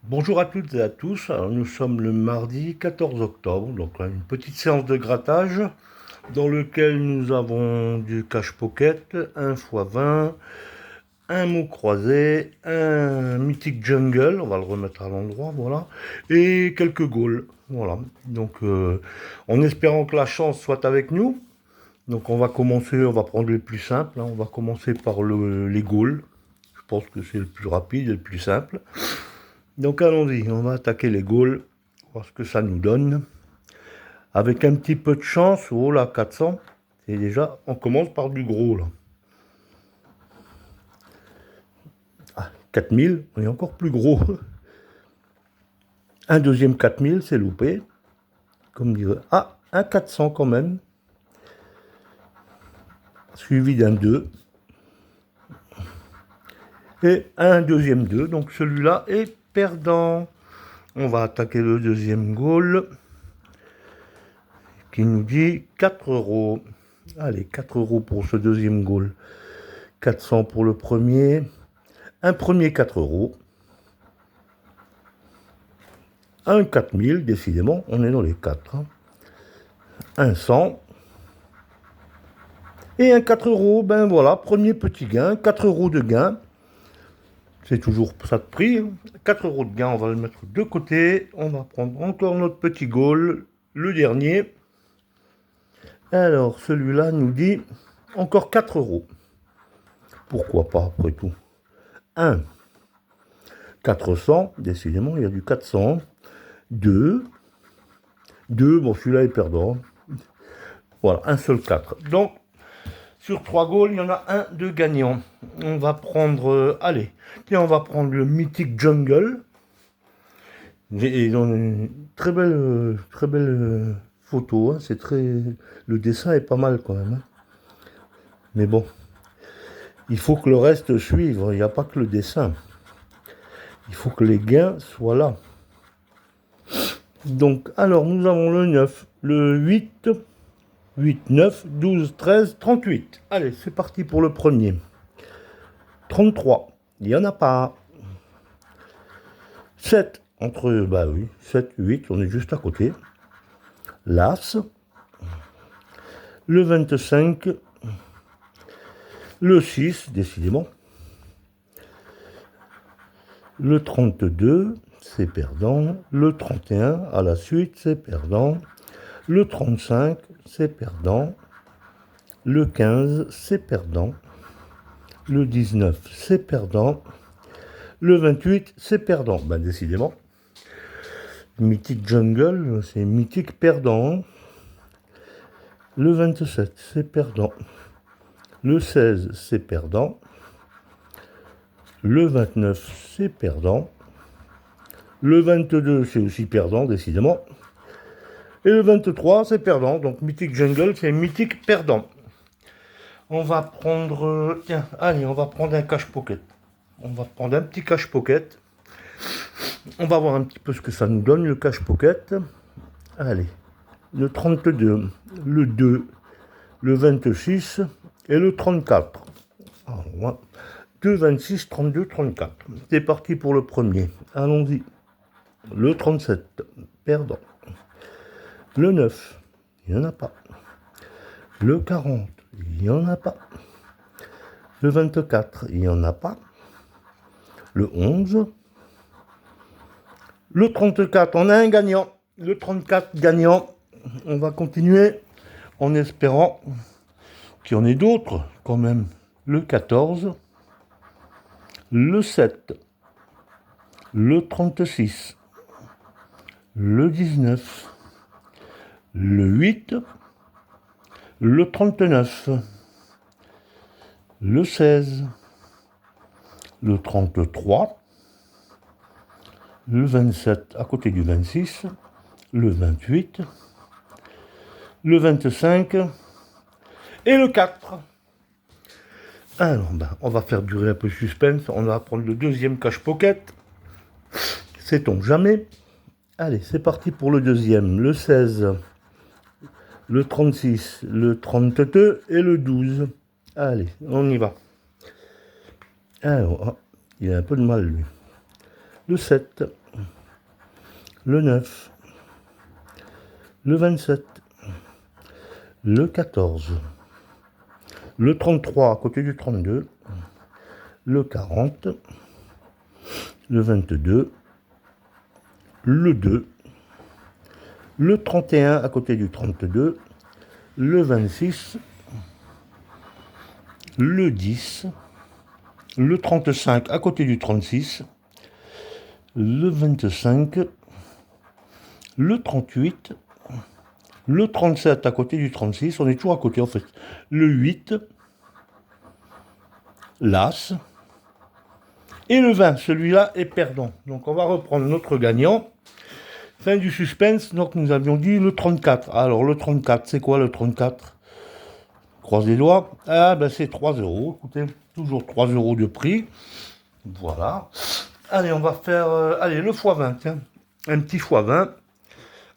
Bonjour à toutes et à tous. Alors, nous sommes le mardi 14 octobre, donc là, une petite séance de grattage dans lequel nous avons du cache pocket, 1 x 20, un mot croisé, un mythique jungle, on va le remettre à l'endroit, voilà, et quelques goals. Voilà. Donc en espérant que la chance soit avec nous. Donc on va commencer, on va prendre les plus simples, hein. On va commencer par les goals. Je pense que c'est le plus rapide et le plus simple. Donc allons-y, on va attaquer les Gaules, voir ce que ça nous donne. Avec un petit peu de chance, oh là, 400, et déjà, on commence par du gros là. Ah, 4000, on est encore plus gros. Un deuxième 4000, c'est loupé. Comme dirait. Ah, un 400 quand même. Suivi d'un 2. Et un deuxième 2, donc celui-là est perdant. On va attaquer le deuxième Gaule qui nous dit 4 euros. Allez, 4 euros pour ce deuxième Gaule. 400 pour le premier. Un premier 4 euros. Un 4000, décidément, on est dans les 4. Hein. Un 100. Et un 4 euros, ben voilà, premier petit gain, 4 euros de gain. C'est toujours ça de prix. Hein. 4 euros de gain, on va le mettre de côté. On va prendre encore notre petit goal, le dernier. Alors, celui-là nous dit encore 4 euros. Pourquoi pas, après tout. 1. 400, décidément, il y a du 400. 2. 2, bon, celui-là est perdant. Voilà, un seul 4. Donc, sur 3 goals, il y en a un de gagnant. On va prendre, allez, tiens, on va prendre le mythique Jungle. Et dans une très belle photo. Hein, c'est très, le dessin est pas mal quand même. Hein. Mais bon, il faut que le reste suive. Il n'y a pas que le dessin. Il faut que les gains soient là. Donc, alors, nous avons le 9, le 8, 8, 9, 12, 13, 38. Allez, c'est parti pour le premier. 33. Il n'y en a pas. 7. Entre, bah oui, 7, 8, on est juste à côté. L'As. Le 25. Le 6, décidément. Le 32, c'est perdant. Le 31, à la suite, c'est perdant. Le 35, c'est perdant. Le 15, c'est perdant. Le 19, c'est perdant. Le 28, c'est perdant. Ben, décidément. Mythique Jungle, c'est mythique perdant. Le 27, c'est perdant. Le 16, c'est perdant. Le 29, c'est perdant. Le 22, c'est aussi perdant, décidément. Et le 23, c'est perdant. Donc, Mythique Jungle, c'est mythique perdant. On va prendre... Tiens, allez, on va prendre un cache pocket. On va prendre un petit cache pocket. On va voir un petit peu ce que ça nous donne, le cache pocket. Allez, le 32, le 2, le 26 et le 34. Alors, 2, 26, 32, 34. C'est parti pour le premier. Allons-y. Le 37, perdant. Le 9, il n'y en a pas. Le 40, il n'y en a pas. Le 24, il n'y en a pas. Le 11. Le 34, on a un gagnant. Le 34 gagnant. On va continuer en espérant qu'il y en ait d'autres quand même. Le 14. Le 7. Le 36. Le 19. Le 8. Le 39. Le 16. Le 33. Le 27 à côté du 26, le 28, le 25 et le 4. Alors, ben, on va faire durer un peu le suspense. On va prendre le deuxième cache pocket. Sait-on jamais. Allez, c'est parti pour le deuxième. Le 16, le 36, le 32 et le 12. Allez, on y va. Alors, il a un peu de mal, lui. Le 7, le 9, le 27, le 14, le 33 à côté du 32, le 40, le 22, le 2, le 31 à côté du 32, le 26, le 10, le 35 à côté du 36, le 25, le 38, le 37 à côté du 36, on est toujours à côté en fait, le 8, l'As, et le 20, celui-là est perdant. Donc on va reprendre notre gagnant. Fin du suspense, donc nous avions dit le 34. Alors le 34, c'est quoi le 34? Croise les doigts. Ah ben c'est 3 euros. Écoutez, toujours 3 euros de prix. Voilà. Allez, on va faire allez, le x20. Tiens. Un petit x20.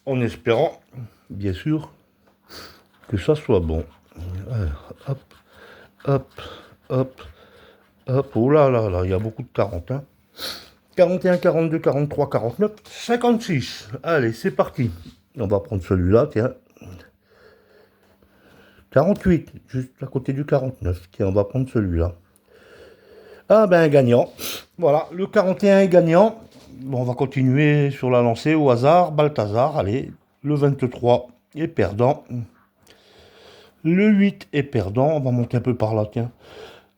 En espérant, bien sûr, que ça soit bon. Alors, hop, hop, hop, hop. Oh là là là, il y a beaucoup de 40. Hein. 41, 42, 43, 49, 56. Allez, c'est parti. On va prendre celui-là, tiens. 48, juste à côté du 49. Tiens, on va prendre celui-là. Ah ben, gagnant. Voilà, le 41 est gagnant. Bon, on va continuer sur la lancée au hasard. Balthazar, allez. Le 23 est perdant. Le 8 est perdant. On va monter un peu par là, tiens.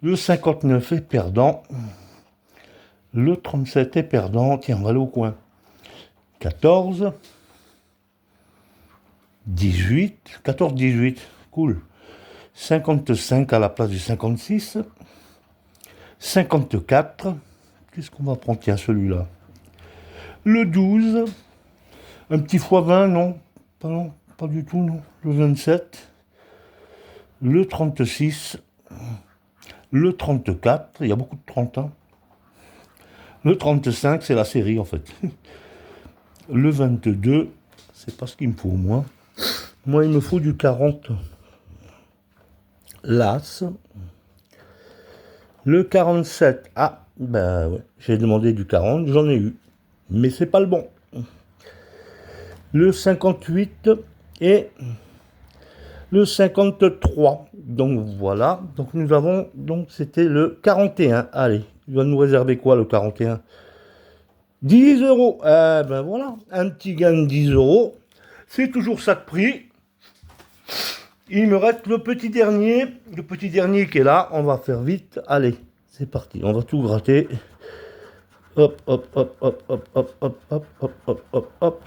Le 59 est perdant. Le 37 est perdant. Tiens, on va aller au coin. 14. 18. 14, 18. Cool. 55 à la place du 56. 54. Qu'est-ce qu'on va prendre? Tiens, celui-là. Le 12. Un petit x20, non. Non, pas du tout, non. Le 27. Le 36. Le 34. Il y a beaucoup de 30 ans. Le 35, c'est la série, en fait. Le 22, c'est pas ce qu'il me faut, moi. Moi, il me faut du 40. L'As. Le 47. Ah, ben ouais. J'ai demandé du 40, j'en ai eu. Mais c'est pas le bon. Le 58 et le 53. Donc voilà. Donc nous avons. Donc c'était le 41. Allez, il va nous réserver quoi le 41? 10 euros. Ben voilà. Un petit gain de 10 euros. C'est toujours ça de prix. Il me reste le petit dernier qui est là. On va faire vite. Allez, c'est parti. On va tout gratter. Hop, hop, hop, hop, hop, hop, hop, hop, hop, hop, hop, hop.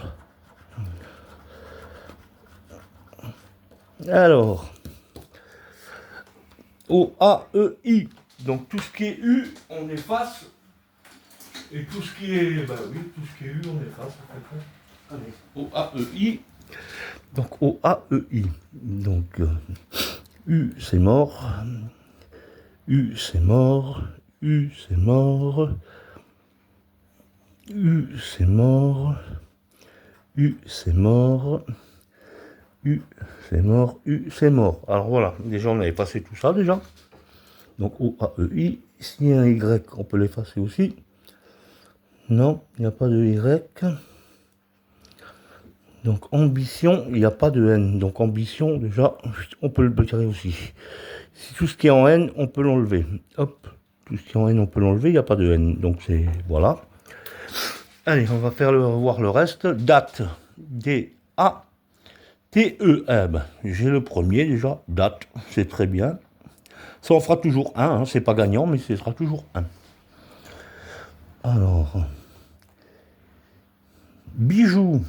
Alors, O, A, E, I. Donc tout ce qui est U, on efface. Et tout ce qui est, bah oui, tout ce qui est U, on efface. Allez, O, A, E, I. Donc O, A, E, I. Donc U, c'est mort. U, c'est mort. U, c'est mort. U, c'est mort. U, c'est mort. U, c'est mort. U, c'est mort. Alors voilà, déjà on a effacé tout ça déjà. Donc O, A, E, I. S'il y a un Y, on peut l'effacer aussi. Non, il n'y a pas de Y. Donc ambition, il n'y a pas de N. Donc ambition, déjà, on peut le retirer aussi. Si tout ce qui est en N, on peut l'enlever. Hop, tout ce qui est en N, on peut l'enlever, il n'y a pas de N. Donc c'est, voilà. Allez, on va faire voir le reste. Date, D-A, T-E, j'ai le premier déjà, date, c'est très bien. Ça en fera toujours un, hein, c'est pas gagnant, mais ce sera toujours un. Alors, bijoux,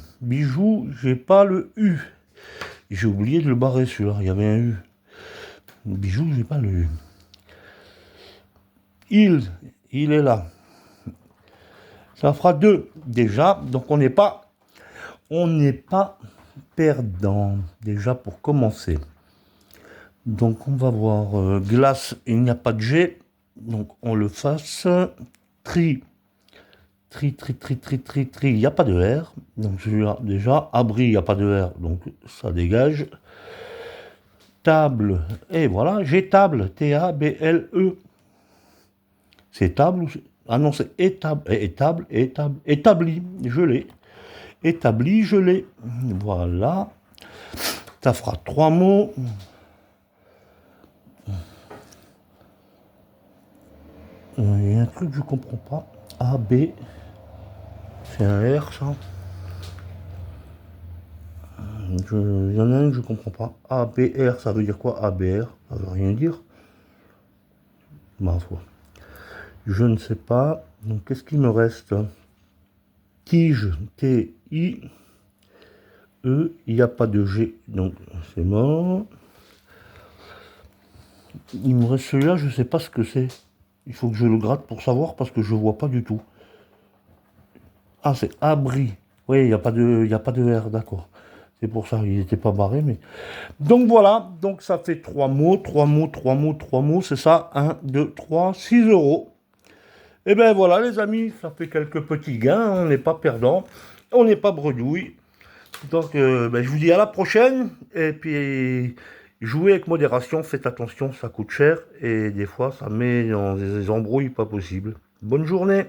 j'ai pas le U. J'ai oublié de le barrer celui-là, il y avait un U. Bijoux, j'ai pas le U. Il est là. Ça fera 2 déjà, donc on n'est pas perdant déjà pour commencer. Donc on va voir glace, il n'y a pas de G, donc on le fasse. Tri, il n'y a pas de R, donc celui-là déjà. Abri, il n'y a pas de R, donc ça dégage. Table, et voilà, j'ai table, T-A-B-L-E. C'est table ou ah non, c'est étable, établi, je l'ai. établi, je l'ai. Voilà. Ça fera 3 mots. Il y a un truc que je comprends pas. A, B. C'est un R, ça. Il y en a un que je comprends pas. A, B, R, ça veut dire quoi? A, B, R, ça veut rien dire. Ma foi. Je ne sais pas. Donc, qu'est-ce qu'il me reste? Tige, T, I, E. Il n'y a pas de G, donc c'est mort. Il me reste celui-là, je ne sais pas ce que c'est. Il faut que je le gratte pour savoir parce que je vois pas du tout. Ah, c'est abri. Oui, il n'y a pas de R, d'accord. C'est pour ça, il n'était pas barré, mais. Donc voilà, donc ça fait 3 mots, 3 mots, 3 mots, 3 mots, c'est ça, 1, 2, 3, 6 euros. Et bien voilà les amis, ça fait quelques petits gains, on n'est pas perdant, on n'est pas bredouille. Donc je vous dis à la prochaine, et puis jouez avec modération, faites attention, ça coûte cher, et des fois ça met dans des embrouilles pas possibles. Bonne journée!